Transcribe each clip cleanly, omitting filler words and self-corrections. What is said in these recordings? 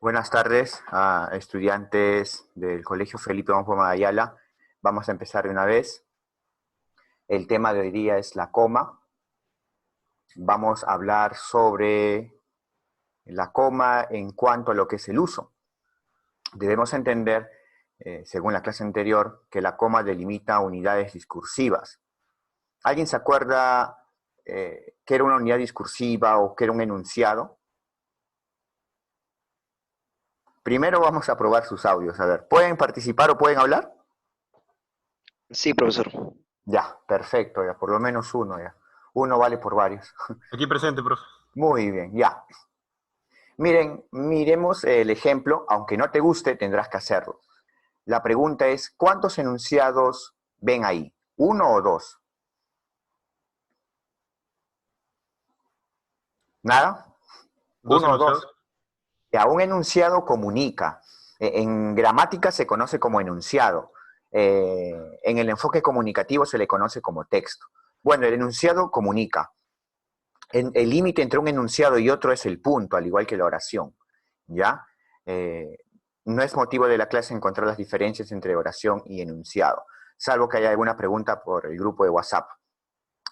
Buenas tardes a estudiantes del Colegio Felipe Gómez de Ayala. Vamos a empezar de una vez. El tema de hoy día es la coma. Vamos a hablar sobre la coma en cuanto a lo que es el uso. Debemos entender, según la clase anterior, que la coma delimita unidades discursivas. ¿Alguien se acuerda qué era una unidad discursiva o qué era un enunciado? Primero vamos a probar sus audios. A ver, ¿pueden participar o pueden hablar? Sí, profesor. Ya, perfecto, ya, por lo menos uno ya. Uno vale por varios. Aquí presente, profe. Muy bien, ya. Miren, miremos el ejemplo, aunque no te guste, tendrás que hacerlo. La pregunta es, ¿cuántos enunciados ven ahí? ¿Uno o dos? ¿Nada? Dos ¿Uno o dos? enunciados. Ya, un enunciado comunica. En gramática se conoce como enunciado. En el enfoque comunicativo se le conoce como texto. Bueno, el enunciado comunica. El límite entre un enunciado y otro es el punto, al igual que la oración, ¿ya? No es motivo de la clase encontrar las diferencias entre oración y enunciado, salvo que haya alguna pregunta por el grupo de WhatsApp.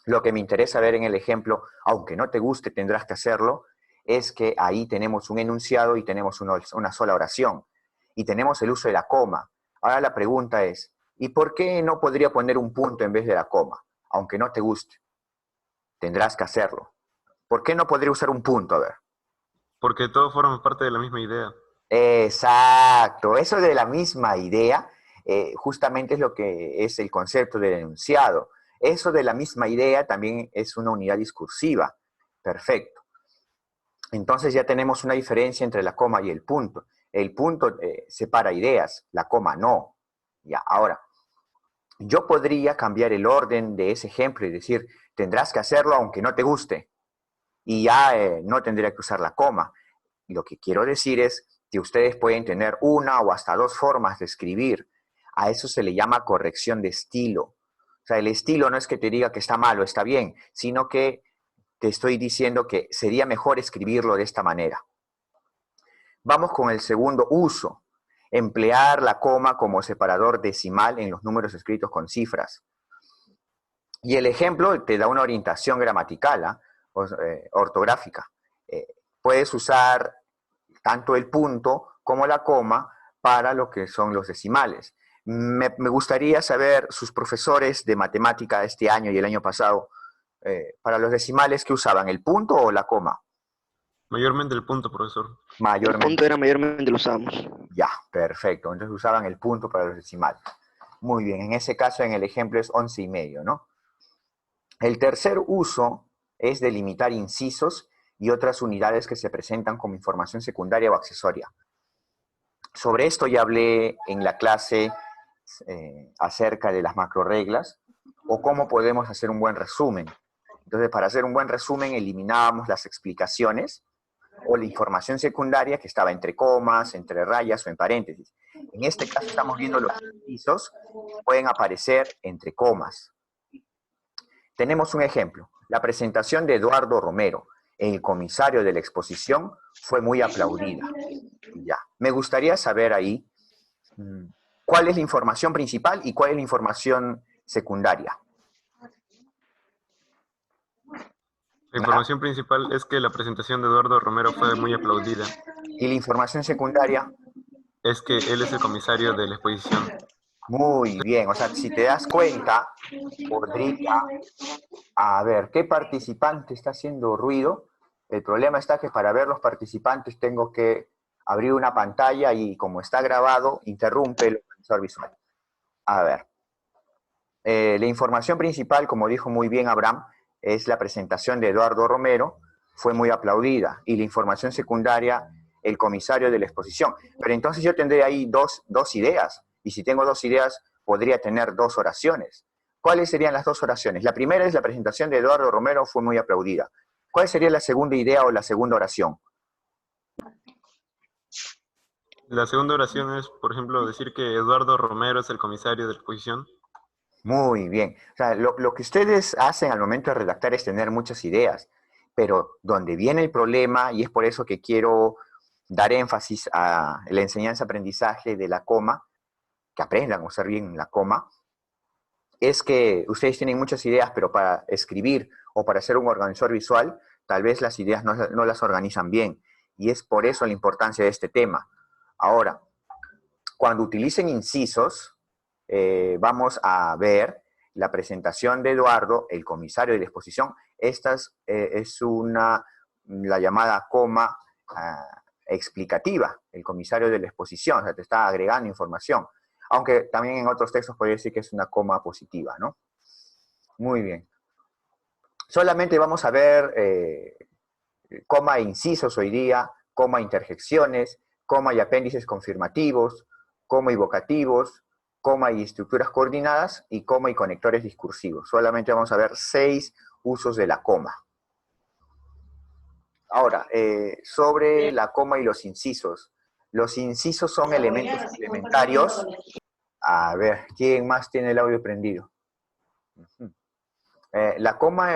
Lo que me interesa ver en el ejemplo, aunque no te guste, tendrás que hacerlo, es que ahí tenemos un enunciado y tenemos una sola oración, y tenemos el uso de la coma. Ahora la pregunta es, ¿y por qué no podría poner un punto en vez de la coma? Aunque no te guste, tendrás que hacerlo. ¿Por qué no podría usar un punto? A ver. Porque todos forman parte de la misma idea. Exacto. Eso de la misma idea, justamente es lo que es el concepto del enunciado. Eso de la misma idea también es una unidad discursiva. Perfecto. Entonces ya tenemos una diferencia entre la coma y el punto. El punto separa ideas, la coma no. Ya, ahora, yo podría cambiar el orden de ese ejemplo y decir, tendrás que hacerlo aunque no te guste. Y ya no tendría que usar la coma. Lo que quiero decir es que ustedes pueden tener una o hasta dos formas de escribir. A eso se le llama corrección de estilo. O sea, el estilo no es que te diga que está mal o está bien, sino que te estoy diciendo que sería mejor escribirlo de esta manera. Vamos con el segundo uso. Emplear la coma como separador decimal en los números escritos con cifras. Y el ejemplo te da una orientación gramatical, ortográfica. Puedes usar tanto el punto como la coma para lo que son los decimales. Me gustaría saber sus profesores de matemática este año y el año pasado, para los decimales, ¿qué usaban? ¿El punto o la coma? Mayormente el punto, profesor. El Mayormente. punto era mayormente lo usamos. Ya, perfecto. Entonces usaban el punto para los decimales. Muy bien, en ese caso en el ejemplo es 11 y medio, ¿no? El tercer uso es delimitar incisos y otras unidades que se presentan como información secundaria o accesoria. Sobre esto ya hablé en la clase acerca de las macroreglas o cómo podemos hacer un buen resumen. Entonces, para hacer un buen resumen, eliminábamos las explicaciones o la información secundaria que estaba entre comas, entre rayas o en paréntesis. En este caso estamos viendo los incisos que pueden aparecer entre comas. Tenemos un ejemplo. La presentación de Eduardo Romero, el comisario de la exposición, fue muy aplaudida. Ya. Me gustaría saber ahí cuál es la información principal y cuál es la información secundaria. La ¿Nada? información principal es que la presentación de Eduardo Romero fue muy aplaudida. Y la información secundaria, Es que él es el comisario de la exposición. muy bien. O sea, si te das cuenta, podría, a ver, ¿qué participante está haciendo ruido? El problema está que para ver los participantes tengo que abrir una pantalla y como está grabado, interrumpe el sensor visual. A ver, la información principal, como dijo muy bien Abraham, es la presentación de Eduardo Romero, fue muy aplaudida, y la información secundaria, el comisario de la exposición. Pero entonces yo tendré ahí dos ideas, y si tengo dos ideas, podría tener dos oraciones. ¿Cuáles serían las dos oraciones? La primera es la presentación de Eduardo Romero fue muy aplaudida. ¿Cuál sería la segunda idea o la segunda oración? La segunda oración es, por ejemplo, decir que Eduardo Romero es el comisario de la exposición. Muy bien. O sea, lo que ustedes hacen al momento de redactar es tener muchas ideas, pero donde viene el problema, y es por eso que quiero dar énfasis a la enseñanza-aprendizaje de la coma, que aprendan a usar bien la coma, es que ustedes tienen muchas ideas, pero para escribir o para hacer un organizador visual, tal vez las ideas no las organizan bien. Y es por eso la importancia de este tema. Ahora, cuando utilicen incisos, vamos a ver la presentación de Eduardo, el comisario de la exposición. Esta es la llamada coma explicativa, el comisario de la exposición, o sea, te está agregando información. Aunque también en otros textos podría decir que es una coma positiva, ¿no? Muy bien. Solamente vamos a ver coma e incisos hoy día, coma e interjecciones, coma y apéndices confirmativos, coma y vocativos, coma y estructuras coordinadas y coma y conectores discursivos. Solamente vamos a ver 6 usos de la coma. Ahora, sobre la coma y los incisos. Los incisos son elementos suplementarios. A ver, ¿quién más tiene el audio prendido? La coma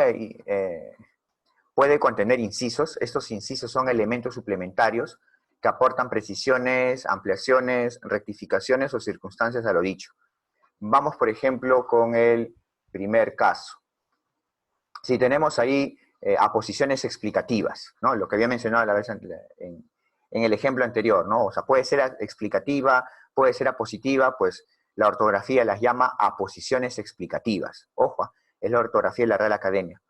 puede contener incisos. Estos incisos son elementos suplementarios que aportan precisiones, ampliaciones, rectificaciones o circunstancias a lo dicho. Vamos, por ejemplo, con el primer caso. Si tenemos ahí aposiciones explicativas, ¿no? Lo que había mencionado a la vez en el ejemplo anterior, ¿no? O sea, puede ser explicativa, puede ser apositiva, pues la ortografía las llama aposiciones explicativas. Ojo, es la ortografía de la Real Academia.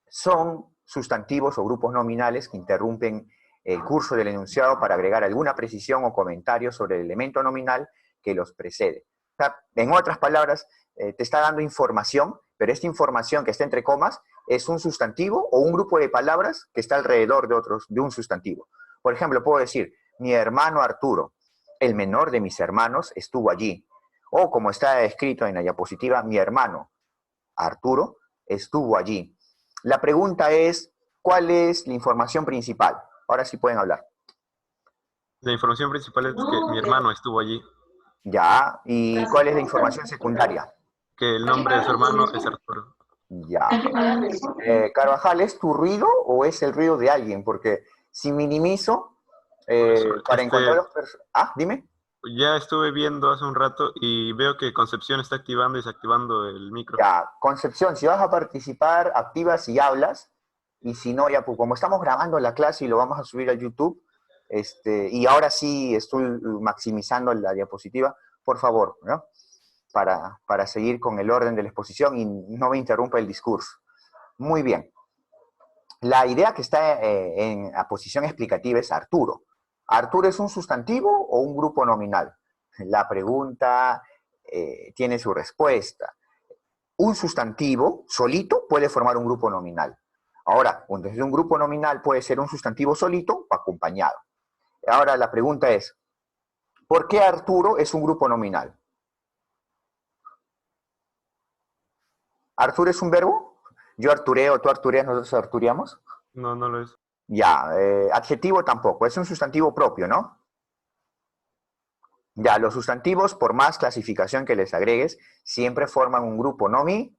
Son sustantivos o grupos nominales que interrumpen el curso del enunciado para agregar alguna precisión o comentario sobre el elemento nominal que los precede. O sea, en otras palabras, te está dando información, pero esta información que está entre comas es un sustantivo o un grupo de palabras que está alrededor de un sustantivo. Por ejemplo, puedo decir, mi hermano Arturo, el menor de mis hermanos, estuvo allí. O como está escrito en la diapositiva, mi hermano Arturo estuvo allí. La pregunta es, ¿cuál es la información principal? Ahora sí pueden hablar. La información principal es que mi hermano estuvo allí. Ya, ¿y cuál es la información secundaria? Que el nombre de su hermano es Arturo. Ya. Carvajal, ¿es tu ruido o es el ruido de alguien? Porque si minimizo, para encontrar los personajes... Ah, dime. Ya estuve viendo hace un rato y veo que Concepción está activando y desactivando el micro. Ya, Concepción, si vas a participar, activas y hablas. Y si no, ya, pues como estamos grabando la clase y lo vamos a subir a YouTube, y ahora sí estoy maximizando la diapositiva, por favor, ¿no? Para seguir con el orden de la exposición y no me interrumpa el discurso. Muy bien. La idea que está en la posición explicativa es Arturo. ¿Arturo es un sustantivo o un grupo nominal? La pregunta tiene su respuesta. Un sustantivo solito puede formar un grupo nominal. Ahora, entonces un grupo nominal puede ser un sustantivo solito o acompañado. Ahora la pregunta es, ¿por qué Arturo es un grupo nominal? ¿Arturo es un verbo? Yo artureo, tú artureas, nosotros artureamos. No, no lo es. Ya, adjetivo tampoco, es un sustantivo propio, ¿no? Ya, los sustantivos, por más clasificación que les agregues, siempre forman un grupo nominal.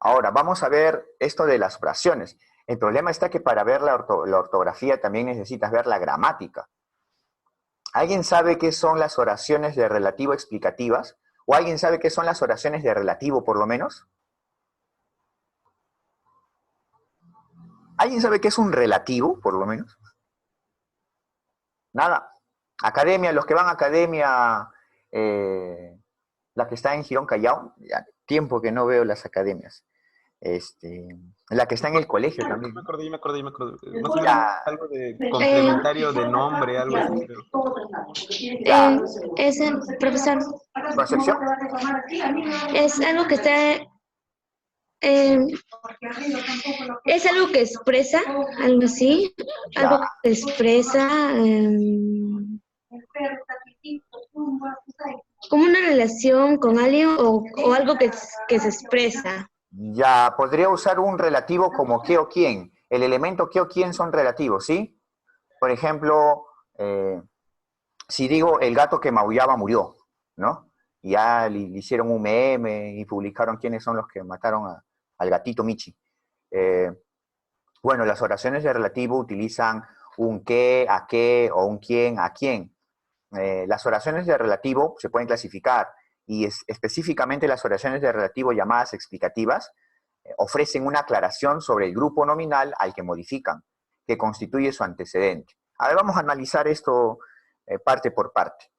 Ahora, vamos a ver esto de las oraciones. El problema está que para ver la ortografía también necesitas ver la gramática. ¿Alguien sabe qué son las oraciones de relativo explicativas? ¿O alguien sabe qué son las oraciones de relativo, por lo menos? ¿Alguien sabe qué es un relativo, por lo menos? Nada. Academia, los que van a academia, la que está en Girón Callao, ya tiempo que no veo las academias. La que está en el colegio también. Me acordé. Más o menos algo de complementario de nombre, algo así creo. Es el profesor. ¿Concepción? Es algo que está. Es algo que expresa, algo así. Ya. Algo que expresa. Como una relación con alguien o algo que se expresa. Ya, podría usar un relativo como qué o quién. El elemento qué o quién son relativos, ¿sí? Por ejemplo, si digo el gato que maullaba murió, ¿no? Y ya le hicieron un meme y publicaron quiénes son los que mataron al gatito Michi. Bueno, las oraciones de relativo utilizan un qué o un quién, a quién. Las oraciones de relativo se pueden clasificar y específicamente las oraciones de relativo llamadas explicativas ofrecen una aclaración sobre el grupo nominal al que modifican, que constituye su antecedente. A ver, vamos a analizar esto parte por parte.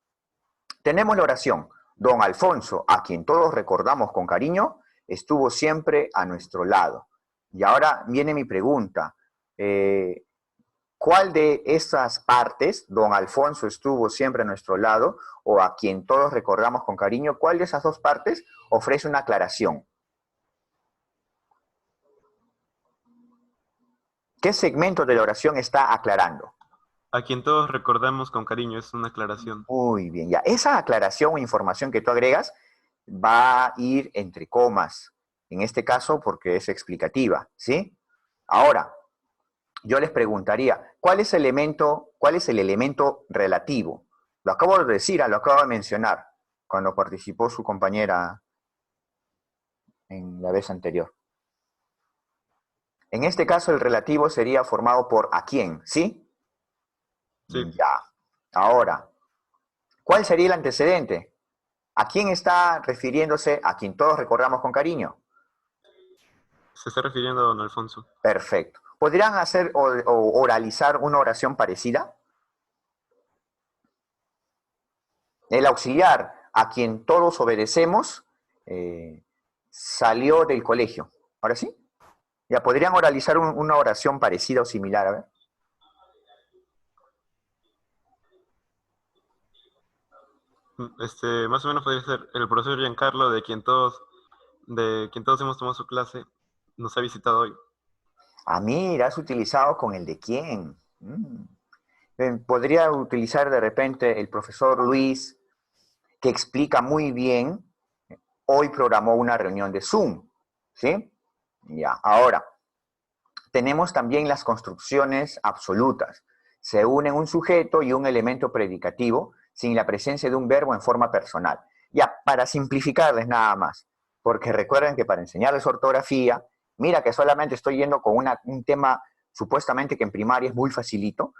Tenemos la oración: don Alfonso, a quien todos recordamos con cariño, estuvo siempre a nuestro lado. Y ahora viene mi pregunta. ¿Cuál de esas partes, don Alfonso estuvo siempre a nuestro lado, o a quien todos recordamos con cariño, cuál de esas dos partes ofrece una aclaración? ¿Qué segmento de la oración está aclarando? A quien todos recordamos con cariño, es una aclaración. Muy bien, ya. Esa aclaración o información que tú agregas va a ir entre comas, en este caso porque es explicativa, ¿sí? Ahora, yo les preguntaría, ¿cuál es el elemento relativo? Lo acabo de decir, lo acabo de mencionar, cuando participó su compañera en la vez anterior. En este caso, el relativo sería formado por ¿a quién? ¿Sí? Sí. Ya. Ahora, ¿cuál sería el antecedente? ¿A quién está refiriéndose a quien todos recordamos con cariño? Se está refiriendo a don Alfonso. Perfecto. ¿Podrían hacer o oralizar una oración parecida? El auxiliar a quien todos obedecemos salió del colegio. ¿Ahora sí? ¿Ya podrían oralizar una oración parecida o similar? A ver. Más o menos podría ser el profesor Giancarlo, de quien todos hemos tomado su clase, nos ha visitado hoy. Ah, mira, has utilizado con el de quién. Podría utilizar de repente el profesor Luis, que explica muy bien, hoy programó una reunión de Zoom, ¿sí? Ya, ahora, tenemos también las construcciones absolutas. Se unen un sujeto y un elemento predicativo sin la presencia de un verbo en forma personal. Ya, para simplificarles nada más, porque recuerden que para enseñarles ortografía, mira que solamente estoy yendo con un tema supuestamente que en primaria es muy facilito,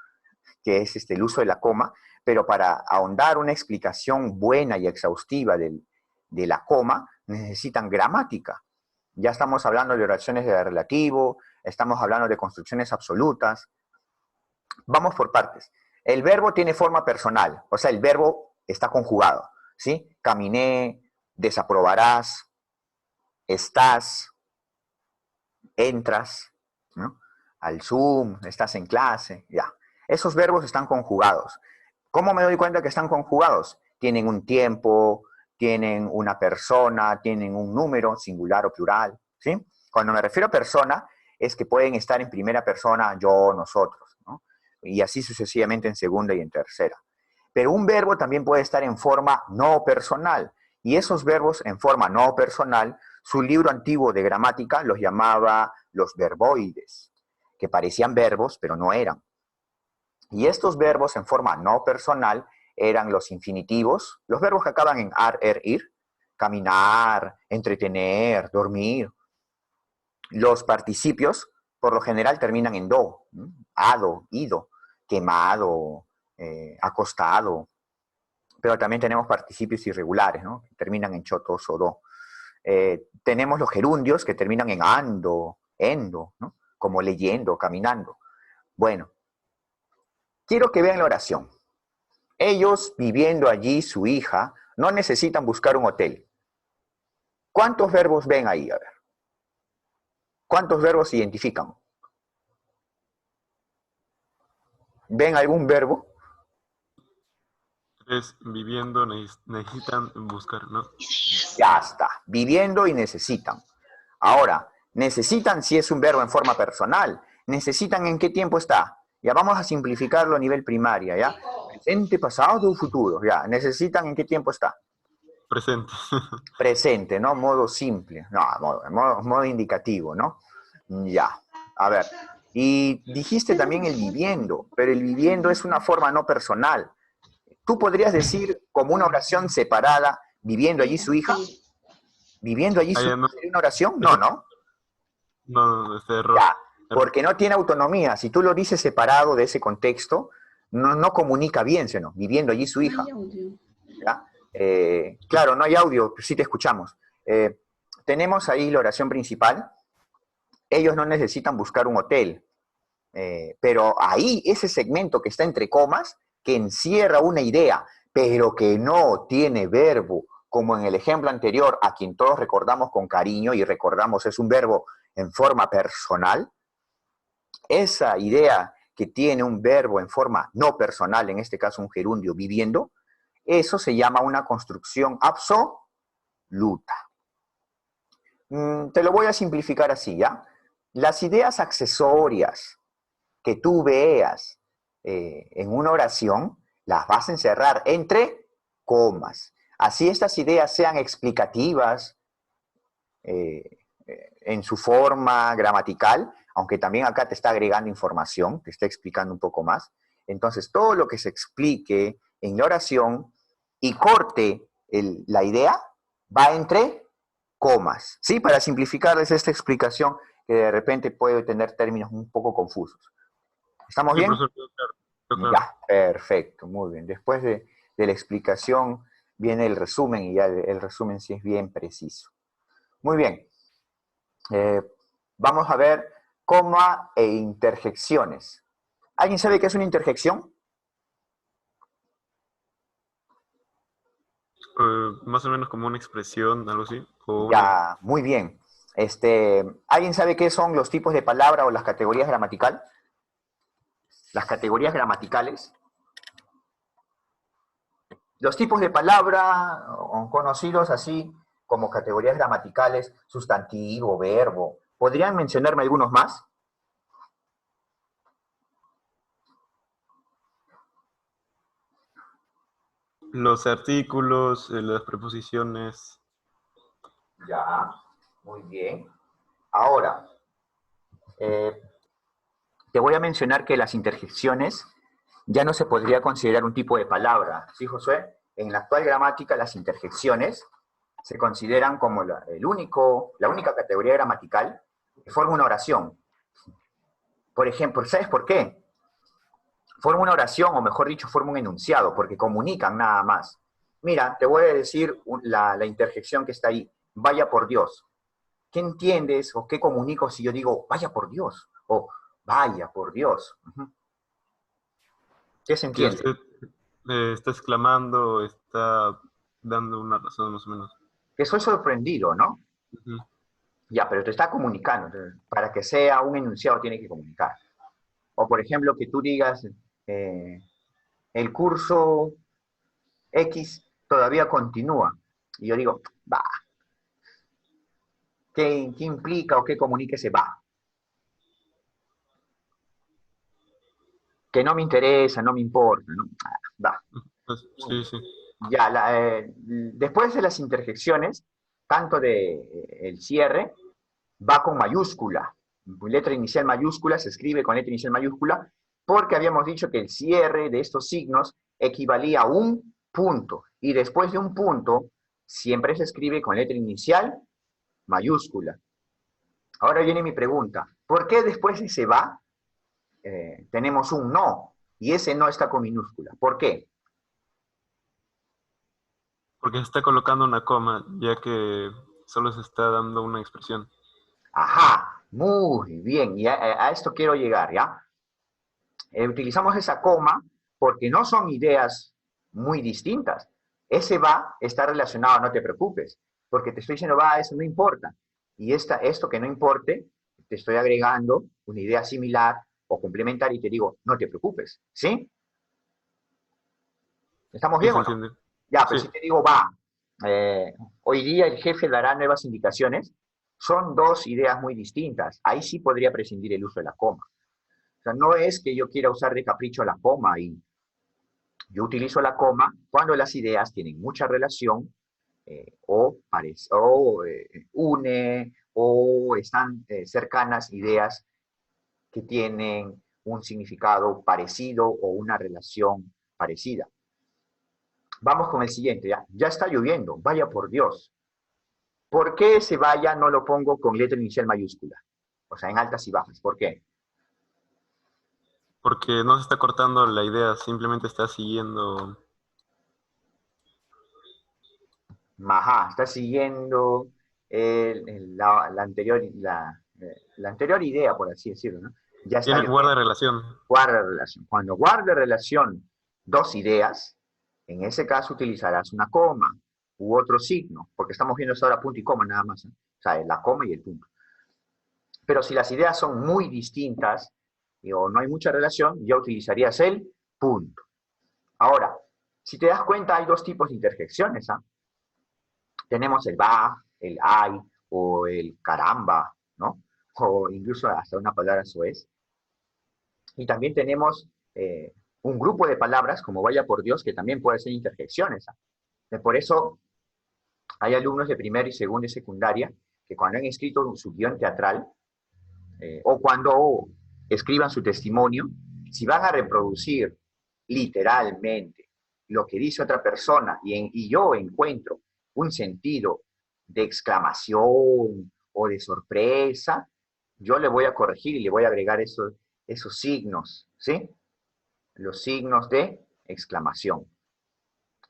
que es el uso de la coma, pero para ahondar una explicación buena y exhaustiva de la coma, necesitan gramática. Ya estamos hablando de oraciones de relativo, estamos hablando de construcciones absolutas. Vamos por partes. El verbo tiene forma personal, o sea, el verbo está conjugado, ¿sí? Caminé, desaprobarás, estás, entras, ¿no? Al Zoom, estás en clase, ya. Esos verbos están conjugados. ¿Cómo me doy cuenta que están conjugados? Tienen un tiempo, tienen una persona, tienen un número, singular o plural, ¿sí? Cuando me refiero a persona, es que pueden estar en primera persona, yo, nosotros, ¿no? Y así sucesivamente en segunda y en tercera. Pero un verbo también puede estar en forma no personal. Y esos verbos en forma no personal, su libro antiguo de gramática los llamaba los verboides, que parecían verbos, pero no eran. Y estos verbos en forma no personal eran los infinitivos, los verbos que acaban en ar, ir, caminar, entretener, dormir. Los participios, por lo general, terminan en do, ado, ido, quemado, acostado. Pero también tenemos participios irregulares, ¿no? Que terminan en choto, do. Tenemos los gerundios que terminan en ando, endo, ¿no? Como leyendo, caminando. Bueno, quiero que vean la oración. Ellos, viviendo allí su hija, no necesitan buscar un hotel. ¿Cuántos verbos ven ahí? A ver. ¿Cuántos verbos se identifican? ¿Ven algún verbo? Viviendo, necesitan buscar, ¿no? Ya está. Viviendo y necesitan. Ahora, necesitan si es un verbo en forma personal. ¿Necesitan en qué tiempo está? Ya vamos a simplificarlo a nivel primaria, ¿ya? Presente, pasado, futuro, ya. ¿Necesitan en qué tiempo está? Presente. Presente, ¿no? Modo simple. No, modo indicativo, ¿no? Ya. A ver. Y dijiste también el viviendo, pero el viviendo es una forma no personal. ¿Tú podrías decir como una oración separada, viviendo allí su hija? ¿Viviendo allí su hija No. sería una oración? No, ¿no? No, error. Ya. Porque no tiene autonomía. Si tú lo dices separado de ese contexto, no comunica bien, ¿sí o no? Viviendo allí su hija. ¿Ya? Claro, no hay audio, pero sí te escuchamos. Tenemos ahí la oración principal. Ellos no necesitan buscar un hotel. Pero ahí, ese segmento que está entre comas, que encierra una idea, pero que no tiene verbo, como en el ejemplo anterior, a quien todos recordamos con cariño y recordamos es un verbo en forma personal, esa idea que tiene un verbo en forma no personal, en este caso un gerundio viviendo, eso se llama una construcción absoluta. Te lo voy a simplificar así, ¿ya? Las ideas accesorias que tú veas en una oración, las vas a encerrar entre comas. Así estas ideas sean explicativas en su forma gramatical, aunque también acá te está agregando información, te está explicando un poco más. Entonces, todo lo que se explique en la oración y corte la idea va entre comas, ¿sí? Para simplificarles esta explicación que de repente puede tener términos un poco confusos. ¿Estamos Sí, bien? profesor, claro. Ya, perfecto, muy bien. Después de la explicación viene el resumen y ya el resumen sí es bien preciso. Muy bien. Vamos a ver coma e interjecciones. ¿Alguien sabe qué es una interjección? Más o menos como una expresión, algo así. Ya, muy bien. ¿Alguien sabe qué son los tipos de palabra o las categorías gramaticales? Las categorías gramaticales. Los tipos de palabra, conocidos así como categorías gramaticales, sustantivo, verbo. ¿Podrían mencionarme algunos más? Los artículos, las preposiciones. Ya, muy bien. Ahora, te voy a mencionar que las interjecciones ya no se podría considerar un tipo de palabra. ¿Sí, Josué? En la actual gramática, las interjecciones se consideran como la única categoría gramatical que forma una oración. Por ejemplo, ¿sabes por qué? Forma una oración, o mejor dicho, forma un enunciado, porque comunican nada más. Mira, te voy a decir la interjección que está ahí. Vaya por Dios. ¿Qué entiendes o qué comunico si yo digo, vaya por Dios? O vaya por Dios. ¿Qué se Que entiende? usted está exclamando, está dando una razón más o menos. Que soy sorprendido, ¿no? Ujú. Ya, pero te está comunicando. Entonces, para que sea un enunciado tiene que comunicar. O por ejemplo, que tú digas, el curso X todavía continúa. Y yo digo, va. ¿Qué implica o qué comunica ese va? Que no me interesa, no me importa, ¿no? Va. Pues, sí, sí. Ya, después de las interjecciones, tanto de el cierre, va con mayúscula. Letra inicial mayúscula, se escribe con letra inicial mayúscula, porque habíamos dicho que el cierre de estos signos equivalía a un punto. Y después de un punto, siempre se escribe con letra inicial mayúscula. Ahora viene mi pregunta. ¿Por qué después de ese va tenemos un no? Y ese no está con minúscula. ¿Por qué? Porque se está colocando una coma, ya que solo se está dando una expresión. Ajá, muy bien. Y a esto quiero llegar, ¿ya? Utilizamos esa coma porque no son ideas muy distintas. Ese va está relacionado, no te preocupes, porque te estoy diciendo, va, eso no importa. Y esto que no importe, te estoy agregando una idea similar o complementaria y te digo, no te preocupes, ¿sí? ¿Estamos Sí, bien se o no? entiende. Ya, pero Sí. si te digo, va, hoy día el jefe dará nuevas indicaciones, son dos ideas muy distintas. Ahí sí podría prescindir el uso de la coma. O sea, no es que yo quiera usar de capricho la coma y yo utilizo la coma cuando las ideas tienen mucha relación une o están cercanas ideas que tienen un significado parecido o una relación parecida. Vamos con el siguiente, ya. Ya está lloviendo, vaya por Dios. ¿Por qué ese vaya no lo pongo con letra inicial mayúscula? O sea, en altas y bajas. ¿Por qué? Porque no se está cortando la idea, simplemente está siguiendo. Ajá, está siguiendo la anterior idea, por así decirlo, ¿no? Ya está Tiene, guarda lloviendo, relación. guarda relación. Cuando guarde relación dos ideas, en ese caso utilizarás una coma u otro signo, porque estamos viendo ahora punto y coma nada más, ¿eh? O sea, la coma y el punto. Pero si las ideas son muy distintas o no hay mucha relación, ya utilizarías el punto. Ahora, si te das cuenta, hay dos tipos de interjecciones, ¿ah? Tenemos el va, el ay o el caramba, ¿no? O incluso hasta una palabra soez. Y también tenemos un grupo de palabras, como vaya por Dios, que también puede ser interjecciones, ¿ah? Por eso hay alumnos de primero y segundo y secundaria que cuando han escrito su guión teatral o cuando escriban su testimonio, si van a reproducir literalmente lo que dice otra persona y yo encuentro un sentido de exclamación o de sorpresa, yo le voy a corregir y le voy a agregar esos signos, ¿sí? Los signos de exclamación.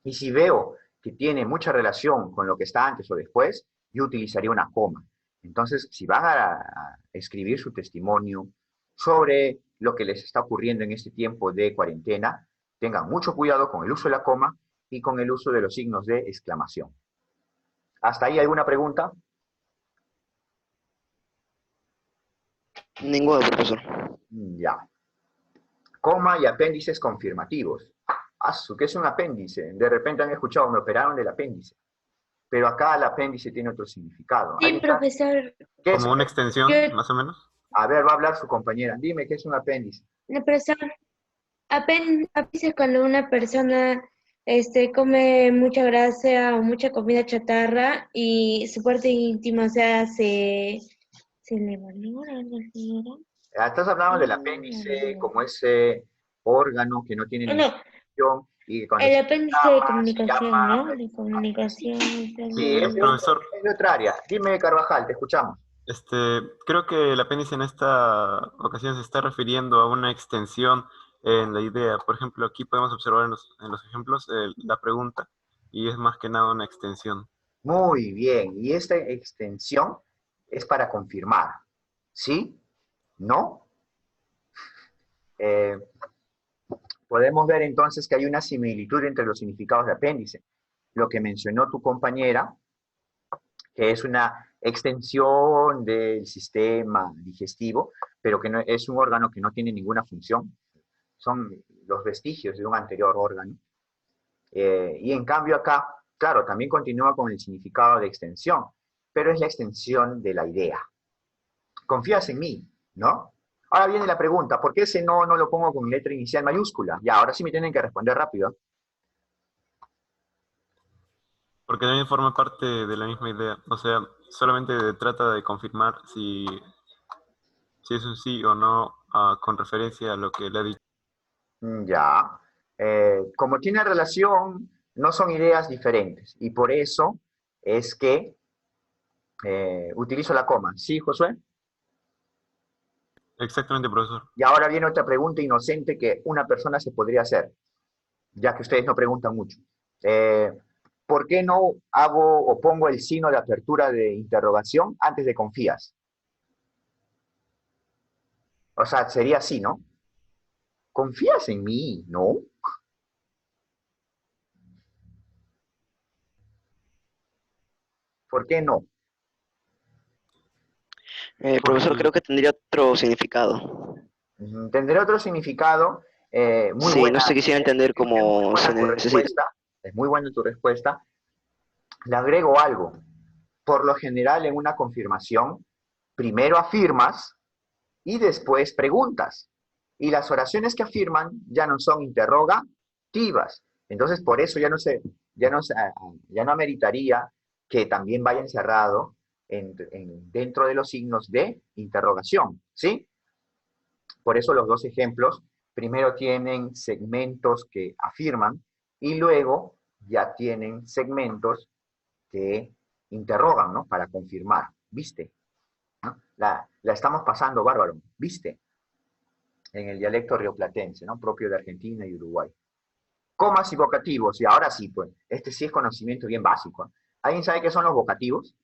Y si veo que tiene mucha relación con lo que está antes o después, yo utilizaría una coma. Entonces, si van a escribir su testimonio sobre lo que les está ocurriendo en este tiempo de cuarentena, tengan mucho cuidado con el uso de la coma y con el uso de los signos de exclamación. ¿Hasta ahí alguna pregunta? Ninguno, profesor. Ya. Coma y apéndices confirmativos. ¿Qué es un apéndice? De repente han escuchado, me operaron del apéndice. Pero acá el apéndice tiene otro significado. Sí, profesor. ¿Qué es? Como una extensión, Yo, más o menos. A ver, va a hablar su compañera. Dime, ¿qué es un apéndice? no, profesor, a veces cuando una persona come mucha grasa o mucha comida chatarra y su parte íntima, o sea, se le valora algo así, ¿no? Estás hablando del apéndice como ese órgano que no tiene Oh, no, ninguna función y cuando el se apéndice de llama, se comunicación, llama... ¿no? De comunicación. Sí, Profesor, es de otra área. Dime, Carvajal, te escuchamos. creo que el apéndice en esta ocasión se está refiriendo a una extensión en la idea. Por ejemplo, aquí podemos observar en los ejemplos la pregunta y es más que nada una extensión. Muy bien. Y esta extensión es para confirmar. ¿Sí? ¿No? Eh, podemos ver entonces que hay una similitud entre los significados de apéndice. Lo que mencionó tu compañera, que es una extensión del sistema digestivo, pero que no, es un órgano que no tiene ninguna función. Son los vestigios de un anterior órgano. Y en cambio acá, claro, también continúa con el significado de extensión, pero es la extensión de la idea. Confías en mí, ¿no? Ahora viene la pregunta, ¿por qué ese no lo pongo con letra inicial mayúscula? Ya, ahora sí me tienen que responder rápido. Porque también forma parte de la misma idea. O sea, solamente trata de confirmar si es un sí o no con referencia a lo que le ha dicho. Ya. Como tiene relación, no son ideas diferentes. Y por eso es que utilizo la coma. ¿Sí, Josué? Exactamente, profesor. Y ahora viene otra pregunta inocente que una persona se podría hacer, ya que ustedes no preguntan mucho. Eh, ¿Por qué no hago o pongo el signo de apertura de interrogación antes de confías? O sea, sería así, ¿no? ¿Confías en mí? ¿No? ¿Por qué no? Profesor, Porque creo que tendría otro significado. Tendrá otro significado. Muy Sí, no buena, se quisiera entender es muy como buena se tu necesita. respuesta. Es muy buena tu respuesta. Le agrego algo. Por lo general, en una confirmación, primero afirmas y después preguntas. Y las oraciones que afirman ya no son interrogativas. Entonces, por eso ya no ameritaría que también vaya encerrado dentro de los signos de interrogación, ¿sí? Por eso los dos ejemplos primero tienen segmentos que afirman y luego ya tienen segmentos que interrogan, ¿no? Para confirmar, ¿viste? ¿no? La estamos pasando bárbaro, ¿viste? En el dialecto rioplatense, ¿no? Propio de Argentina y Uruguay. Comas y vocativos, y ahora sí, pues, este sí es conocimiento bien básico, ¿eh? ¿Alguien sabe qué son los vocativos?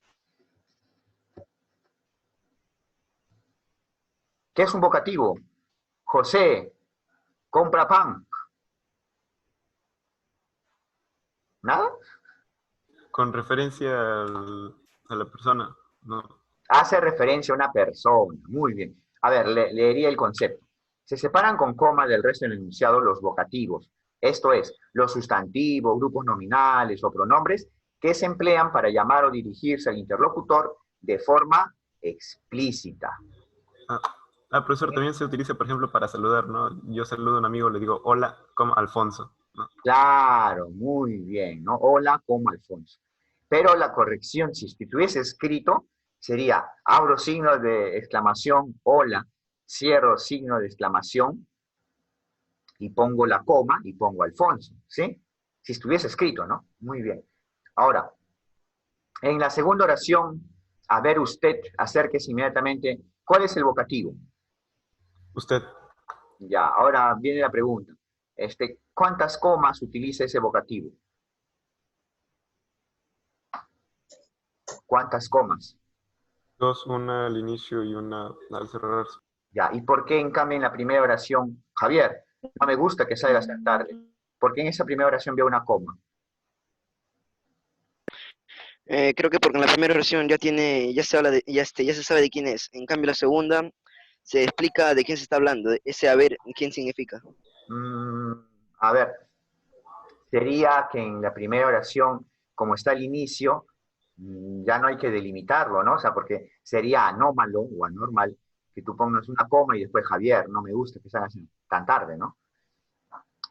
¿Qué es un vocativo? José, compra pan. ¿Nada? Con referencia a la persona, ¿no? Hace referencia a una persona. Muy bien. A ver, leería el concepto. Se separan con coma del resto del enunciado los vocativos, esto es, los sustantivos, grupos nominales o pronombres que se emplean para llamar o dirigirse al interlocutor de forma explícita. Profesor, también se utiliza, por ejemplo, para saludar, ¿no? Yo saludo a un amigo, le digo, hola, como Alfonso, ¿no? Claro, muy bien, ¿no? Hola, como Alfonso. Pero la corrección, si estuviese escrito, sería, abro signo de exclamación, hola, cierro signo de exclamación y pongo la coma y pongo Alfonso, ¿sí? Si estuviese escrito, ¿no? Muy bien. Ahora, en la segunda oración, a ver usted, acérquese inmediatamente, ¿cuál es el vocativo? Usted, Ya, ahora viene la pregunta. ¿Cuántas comas utiliza ese vocativo? ¿Cuántas comas? dos, una al inicio y una al cerrarse. Ya, ¿y por qué en cambio en la primera oración, Javier, no me gusta que salgas tan tarde? ¿Por qué en esa primera oración veo una coma? Creo que porque en la primera versión ya se habla ya se sabe de quién es. En cambio, la segunda se explica de quién se está hablando, ese haber, quién significa. Mm, a ver, sería que en la primera oración, como está el inicio, ya no hay que delimitarlo, ¿no? O sea, porque sería anómalo o anormal que tú pongas una coma y después Javier, no me gusta que salgas tan tarde, ¿no?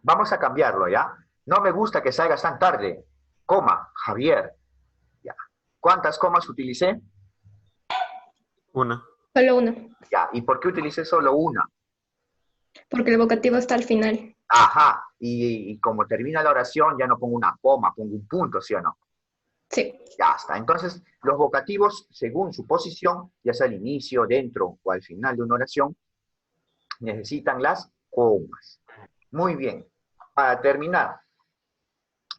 Vamos a cambiarlo, ¿ya? No me gusta que salgas tan tarde, coma, Javier, ya. ¿Cuántas comas utilicé? Una. Solo uno, Ya, ¿y por qué utilicé solo una? porque el vocativo está al final. Ajá, y como termina la oración, ya no pongo una coma, pongo un punto, ¿sí o no? Sí. Ya está. Entonces, los vocativos, según su posición, ya sea al inicio, dentro o al final de una oración, necesitan las comas. Muy bien. Para terminar,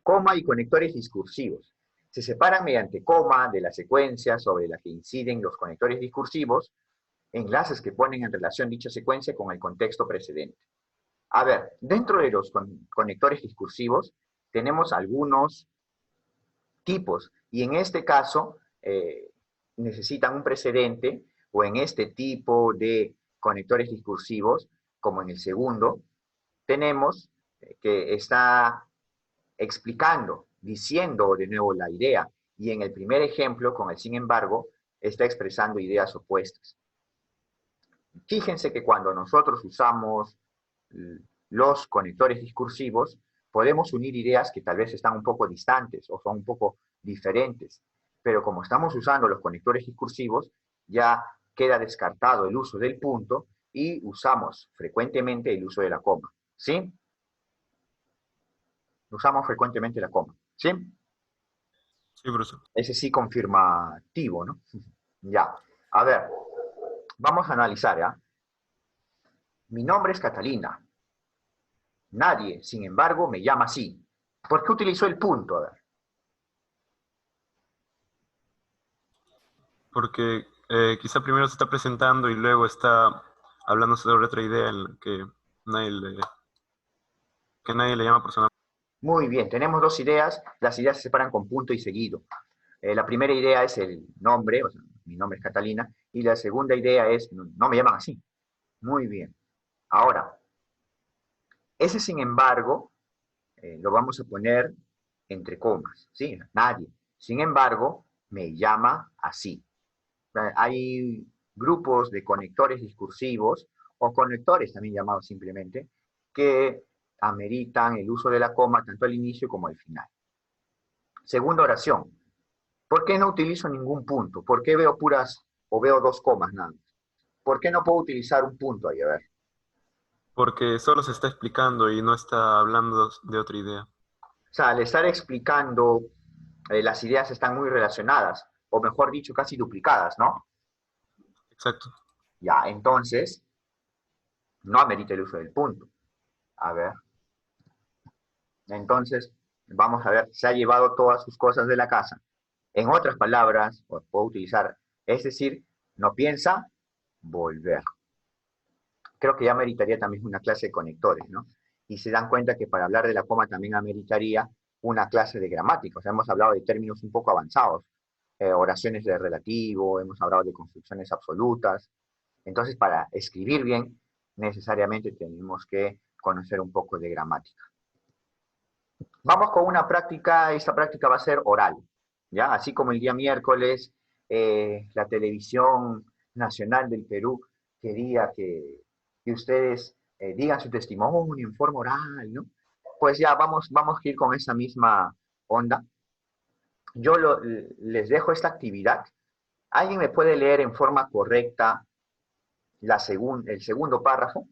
coma y conectores discursivos. Se separan mediante coma de la secuencia sobre la que inciden los conectores discursivos, enlaces que ponen en relación dicha secuencia con el contexto precedente. A ver, dentro de los conectores discursivos tenemos algunos tipos, y en este caso necesitan un precedente, o en este tipo de conectores discursivos, como en el segundo, tenemos que está explicando, diciendo de nuevo la idea, y en el primer ejemplo, con el sin embargo, está expresando ideas opuestas. Fíjense que cuando nosotros usamos los conectores discursivos, podemos unir ideas que tal vez están un poco distantes o son un poco diferentes, pero como estamos usando los conectores discursivos, ya queda descartado el uso del punto y usamos frecuentemente el uso de la coma, ¿sí? Usamos frecuentemente la coma, ¿sí? Sí, profesor. Ese sí confirmativo, ¿no? Ya, a ver, vamos a analizar, ¿ya? Mi nombre es Catalina. Nadie, sin embargo, me llama así. ¿Por qué utilizó el punto? A ver. Porque quizá primero se está presentando y luego está hablando sobre otra idea en la que nadie le llama personal. Muy bien, tenemos dos ideas. Las ideas se separan con punto y seguido. La primera idea es el nombre, o sea, mi nombre es Catalina, y la segunda idea es, no me llaman así. Muy bien. Ahora, ese sin embargo, lo vamos a poner entre comas, ¿sí? Nadie. Sin embargo, me llama así. Hay grupos de conectores discursivos, o conectores también llamados simplemente, que ameritan el uso de la coma tanto al inicio como al final. Segunda oración. ¿Por qué no utilizo ningún punto? ¿Por qué veo puras o veo dos comas nada más? ¿Por qué no puedo utilizar un punto ahí? A ver. Porque solo se está explicando y no está hablando de otra idea. O sea, al estar explicando, las ideas están muy relacionadas, o mejor dicho, casi duplicadas, ¿no? Exacto. Ya, entonces, no amerita el uso del punto. A ver. Entonces, vamos a ver, se ha llevado todas sus cosas de la casa. En otras palabras, puedo utilizar, es decir, no piensa volver. Creo que ya meritaría también una clase de conectores, ¿no? Y se dan cuenta que para hablar de la coma también ameritaría una clase de gramática. O sea, hemos hablado de términos un poco avanzados, oraciones de relativo, hemos hablado de construcciones absolutas. Entonces, para escribir bien, necesariamente tenemos que conocer un poco de gramática. Vamos con una práctica, esta práctica va a ser oral, ¿ya? Así como el día miércoles la televisión nacional del Perú quería que ustedes digan su testimonio en forma oral, ¿no? Pues ya vamos a ir con esa misma onda. Yo les dejo esta actividad. ¿Alguien me puede leer en forma correcta el segundo párrafo?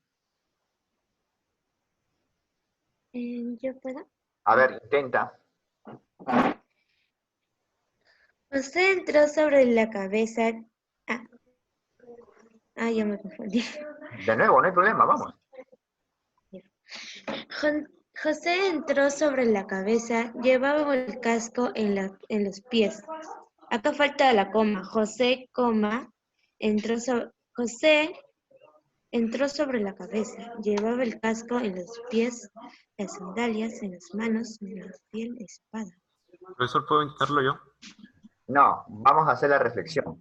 ¿Yo puedo? A ver, intenta. José entró sobre la cabeza. Ah, ya me confundí. De nuevo, no hay problema, vamos. José entró sobre la cabeza, llevaba el casco en los pies. Acá falta la coma. José, José entró sobre la cabeza, llevaba el casco en los pies, las sandalias en las manos, la fiel espada. Profesor, ¿puedo intentarlo yo? No, vamos a hacer la reflexión.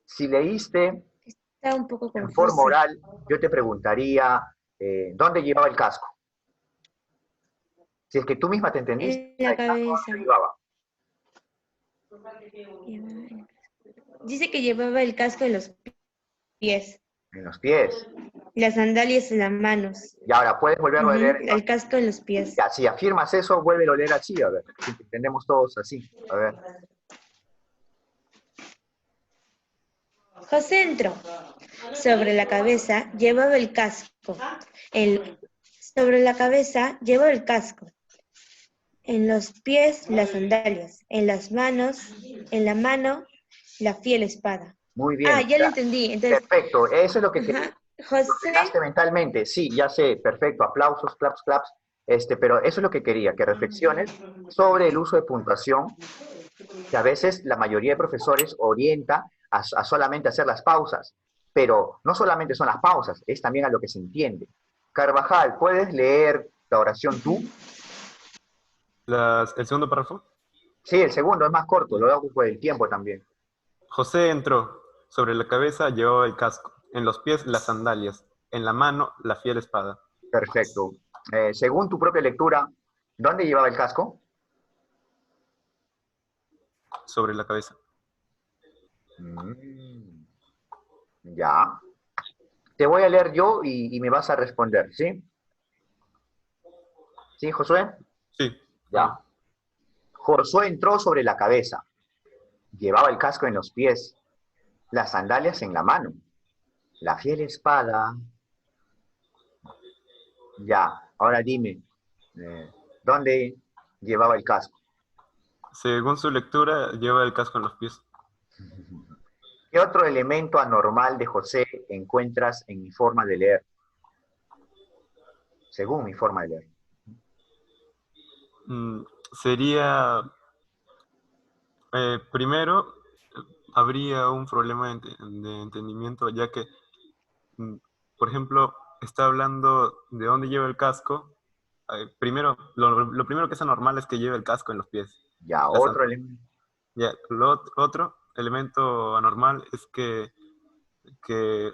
Si leíste Está un poco en forma confuso. oral, yo te preguntaría, ¿dónde llevaba el casco? Si es que tú misma te entendiste, En la el casco cabeza. ¿dónde llevaba? Dice que llevaba el casco en los pies, En los pies. las sandalias en las manos. Y ahora, ¿puedes volverlo a leer? El casco en los pies. Ya, si afirmas eso, vuélvelo a leer así, a ver, si te entendemos todos así. A ver. José entró. Sobre la cabeza llevaba el casco. Sobre la cabeza llevaba el casco. En los pies las sandalias. En la mano, la fiel espada. Muy bien. Ya lo entendí. Entonces, perfecto, eso es lo que quería. José. Lo pegaste mentalmente, sí, ya sé, perfecto, aplausos, claps, claps. Pero eso es lo que quería, que reflexiones sobre el uso de puntuación, que a veces la mayoría de profesores orienta a solamente hacer las pausas, pero no solamente son las pausas, es también a lo que se entiende. Carvajal, ¿puedes leer la oración tú? ¿El segundo párrafo? Sí, el segundo es más corto, lo hago por el tiempo también. José entró. Sobre la cabeza llevaba el casco. En los pies las sandalias. En la mano la fiel espada. Perfecto. Según tu propia lectura, ¿dónde llevaba el casco? Sobre la cabeza. Ya. Te voy a leer yo y me vas a responder, ¿sí? ¿Sí, Josué? Sí. Ya. Josué entró sobre la cabeza. Llevaba el casco en los pies, las sandalias en la mano, la fiel espada. Ya. Ahora dime, ¿dónde llevaba el casco? Según su lectura, lleva el casco en los pies. ¿Qué otro elemento anormal de José encuentras en mi forma de leer? Según mi forma de leer. Sería, primero, habría un problema de entendimiento, ya que, por ejemplo, está hablando de dónde lleva el casco. Primero, lo primero que es anormal es que lleve el casco en los pies. Ya, La otro elemento. Ya, otro elemento anormal es que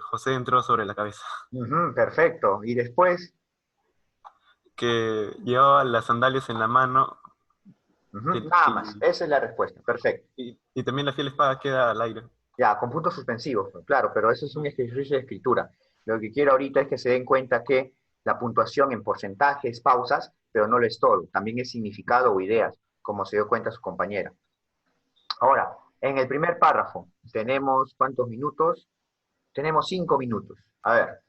José entró sobre la cabeza, Perfecto. Y después, que llevaba las sandalias en la mano nada más. Esa es la respuesta. Perfecto. y también la fiel espada queda al aire. Ya, con puntos suspensivos, claro, pero eso es un ejercicio de escritura. Lo que quiero ahorita es que se den cuenta que la puntuación en porcentaje es pausas, pero no lo es todo. También es significado o ideas, como se dio cuenta su compañera. Ahora, en el primer párrafo, tenemos ¿cuántos minutos? Tenemos 5 minutos. A ver.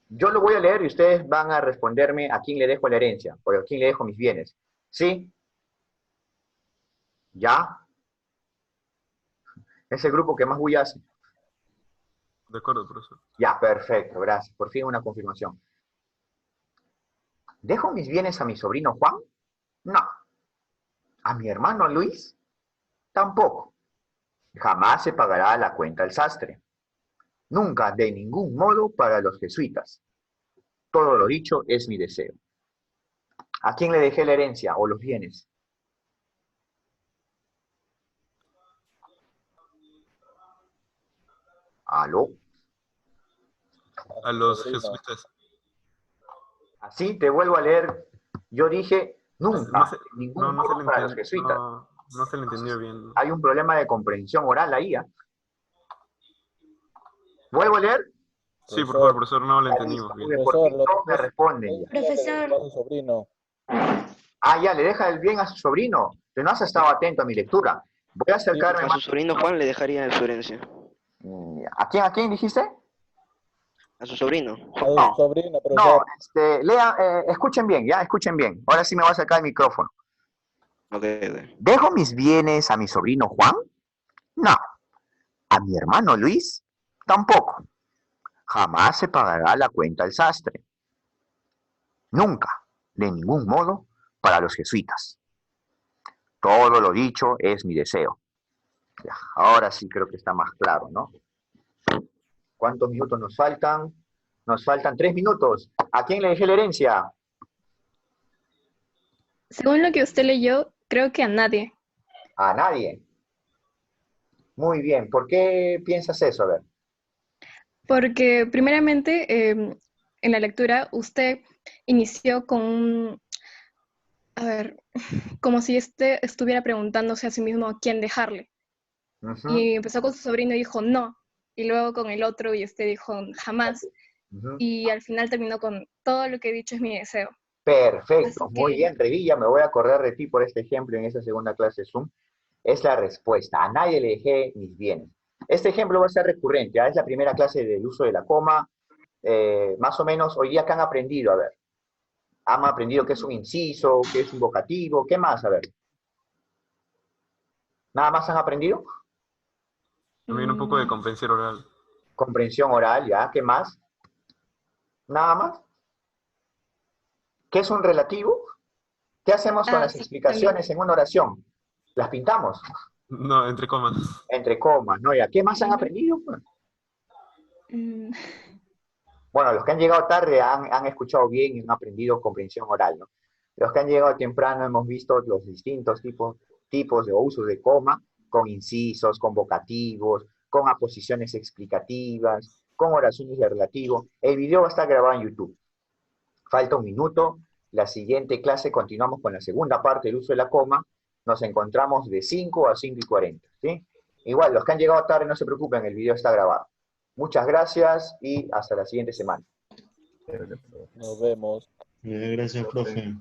Yo lo voy a leer y ustedes van a responderme a quién le dejo la herencia, o a quién le dejo mis bienes. ¿Sí? ¿Ya? Es el grupo que más bulla hace. De acuerdo, profesor. Ya, perfecto, gracias. Por fin una confirmación. ¿Dejo mis bienes a mi sobrino Juan? No. ¿A mi hermano Luis? Tampoco. Jamás se pagará la cuenta al sastre. Nunca, de ningún modo, para los jesuitas. Todo lo dicho es mi deseo. ¿A quién le dejé la herencia o los bienes? ¿Aló? A los Sobrino. jesuitas. Así te vuelvo a leer. Yo dije, nunca, No se, de ningún no, no se modo le para los entendió, jesuitas. no se le entendió bien. Hay un problema de comprensión oral ahí, ¿ah? ¿Vuelvo a leer? Sí, por favor, profesor, no lo Ya entendimos listo, bien. muy bien. Por Profesor, fin lo todos me que responden ya. Profesor. pasa a su sobrino. Ah, ya, le deja el bien a su sobrino. Que no has estado atento a mi lectura. Voy a acercarme A más. su sobrino Juan le dejaría su herencia. ¿A quién dijiste? A su sobrino. A su sobrino, No, profesor. escuchen bien, ya, escuchen bien. Ahora sí me voy a sacar el micrófono. Ok, ok. ¿Dejo mis bienes a mi sobrino Juan? No. ¿A mi hermano Luis? Tampoco. Jamás se pagará la cuenta al sastre. Nunca, de ningún modo, para los jesuitas. Todo lo dicho es mi deseo. Ya, ahora sí creo que está más claro, ¿no? ¿Cuántos minutos nos faltan? Nos faltan 3 minutos. ¿A quién le dejé la herencia? Según lo que usted leyó, creo que a nadie. A nadie. Muy bien. ¿Por qué piensas eso? A ver. Porque primeramente, en la lectura, usted inició con a ver, como si estuviera preguntándose a sí mismo a quién dejarle. Ujú, Y empezó con su sobrino y dijo no. Y luego con el otro y usted dijo jamás. ujú. Y al final terminó con todo lo que he dicho es mi deseo. Perfecto. Así Muy que bien, Revilla. Me voy a acordar de ti por este ejemplo en esa segunda clase de Zoom. Es la respuesta. A nadie le dejé mis bienes. Este ejemplo va a ser recurrente. Es la primera clase del uso de la coma. Más o menos, hoy día, ¿qué han aprendido? A ver. Han aprendido qué es un inciso, qué es un vocativo. ¿Qué más? A ver. ¿Nada más han aprendido? También un poco de comprensión oral. Comprensión oral, ¿ya? ¿Qué más? ¿Nada más? ¿Qué es un relativo? ¿Qué hacemos con las sí, explicaciones en una oración? ¿Las pintamos? No, entre comas. Entre comas, ¿no? ¿Ya qué más han aprendido? también. Bueno, los que han llegado tarde han escuchado bien y han aprendido comprensión oral, ¿no? Los que han llegado temprano hemos visto los distintos tipos de usos de coma, con incisos, con vocativos, con aposiciones explicativas, con oraciones de relativo. El video va a estar grabado en YouTube. Falta un minuto. La siguiente clase continuamos con la segunda parte del uso de la coma. Nos encontramos de 5 a 5:40, ¿sí? Igual, los que han llegado tarde no se preocupen, el video está grabado. Muchas gracias y hasta la siguiente semana. Nos vemos. Gracias, profe.